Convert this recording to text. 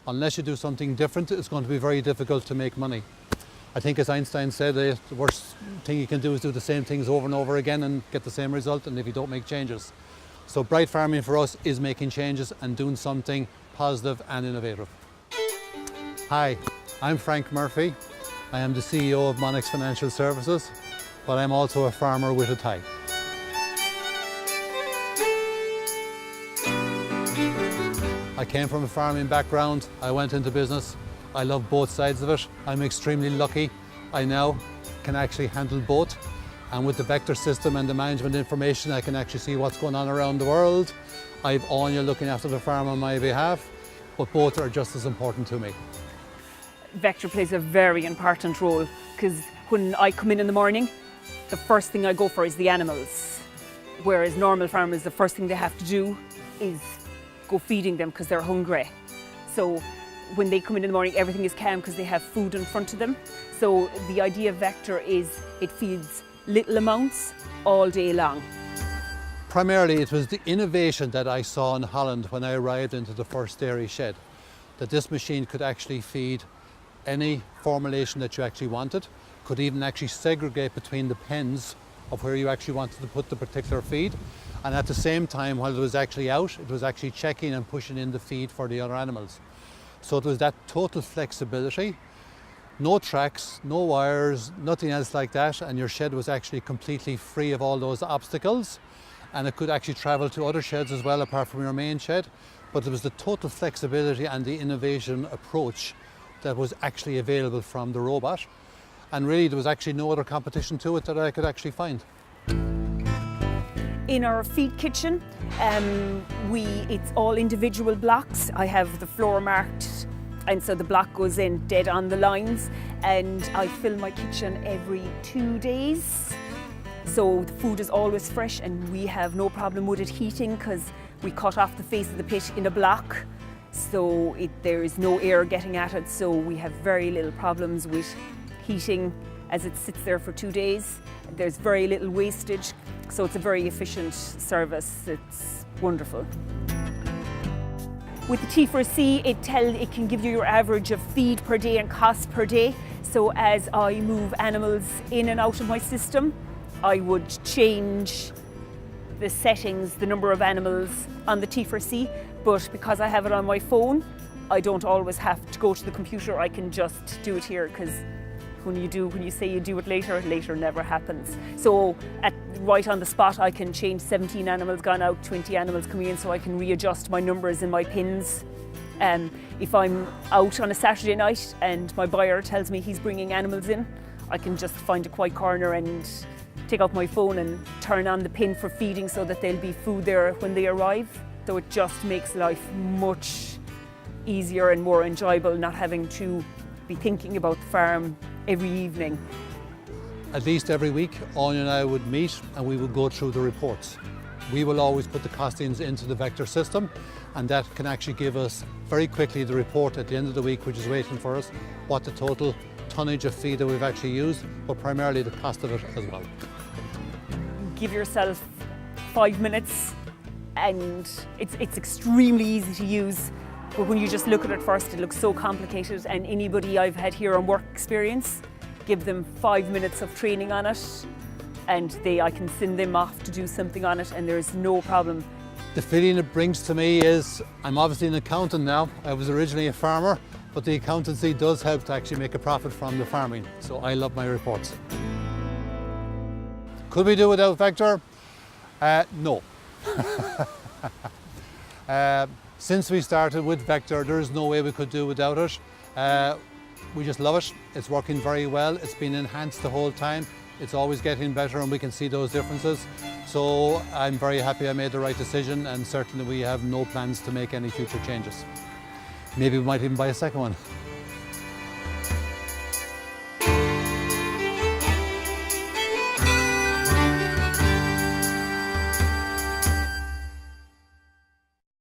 unless you do something different, it's going to be very difficult to make money. I think, as Einstein said, the worst thing you can do is do the same things over and over again and get the same result, and if you don't make changes. So bright farming for us is making changes and doing something positive and innovative. Hi, I'm Frank Murphy. I am the CEO of Monarchs Financial Services, but I'm also a farmer with a tie. I came from a farming background. I went into business. I love both sides of it. I'm extremely lucky. I now can actually handle both. And with the Vector system and the management information, I can actually see what's going on around the world. I've Anya looking after the farm on my behalf, but both are just as important to me. Vector plays a very important role because when I come in the morning, the first thing I go for is the animals. Whereas normal farmers, the first thing they have to do is go feeding them because they're hungry. So when they come in the morning, everything is calm because they have food in front of them. So the idea of Vector is it feeds little amounts all day long. Primarily, it was the innovation that I saw in Holland when I arrived into the first dairy shed, that this machine could actually feed any formulation that you actually wanted, could even actually segregate between the pens of where you actually wanted to put the particular feed. And at the same time, while it was actually out, it was actually checking and pushing in the feed for the other animals. So it was that total flexibility, no tracks, no wires, nothing else like that, and your shed was actually completely free of all those obstacles, and it could actually travel to other sheds as well apart from your main shed. But it was the total flexibility and the innovation approach that was actually available from the robot, and really there was actually no other competition to it that I could actually find. In our feed kitchen, it's all individual blocks. I have the floor marked, and so the block goes in dead on the lines, and I fill my kitchen every 2 days. So the food is always fresh, and we have no problem with it heating because we cut off the face of the pit in a block, so there is no air getting at it, so we have very little problems with heating as it sits there for 2 days. There's very little wastage, so it's a very efficient service. It's wonderful. With the T4C, it can give you your average of feed per day and cost per day. So as I move animals in and out of my system, I would change the settings, the number of animals on the T4C, but because I have it on my phone, I don't always have to go to the computer. I can just do it here, because when you say you do it later never happens. So right on the spot, I can change 17 animals gone out, 20 animals coming in, so I can readjust my numbers in my pins. If I'm out on a Saturday night and my buyer tells me he's bringing animals in, I can just find a quiet corner and take out my phone and turn on the pin for feeding so that there'll be food there when they arrive. So it just makes life much easier and more enjoyable, not having to be thinking about the farm every evening. At least every week, Anya and I would meet and we would go through the reports. We will always put the costings into the Vector system, and that can actually give us very quickly the report at the end of the week, which is waiting for us, what the total tonnage of feed that we've actually used, but primarily the cost of it as well. Give yourself 5 minutes, and it's extremely easy to use. But when you just look at it first, it looks so complicated, and anybody I've had here on work experience, give them 5 minutes of training on it, and I can send them off to do something on it, and there's no problem. The feeling it brings to me is, I'm obviously an accountant now. I was originally a farmer, but the accountancy does help to actually make a profit from the farming, so I love my reports. Could we do without Vector? No. Since we started with Vector, there's no way we could do without it. We just love it. It's working very well. It's been enhanced the whole time. It's always getting better, and we can see those differences. So I'm very happy I made the right decision, and certainly we have no plans to make any future changes. Maybe we might even buy a second one.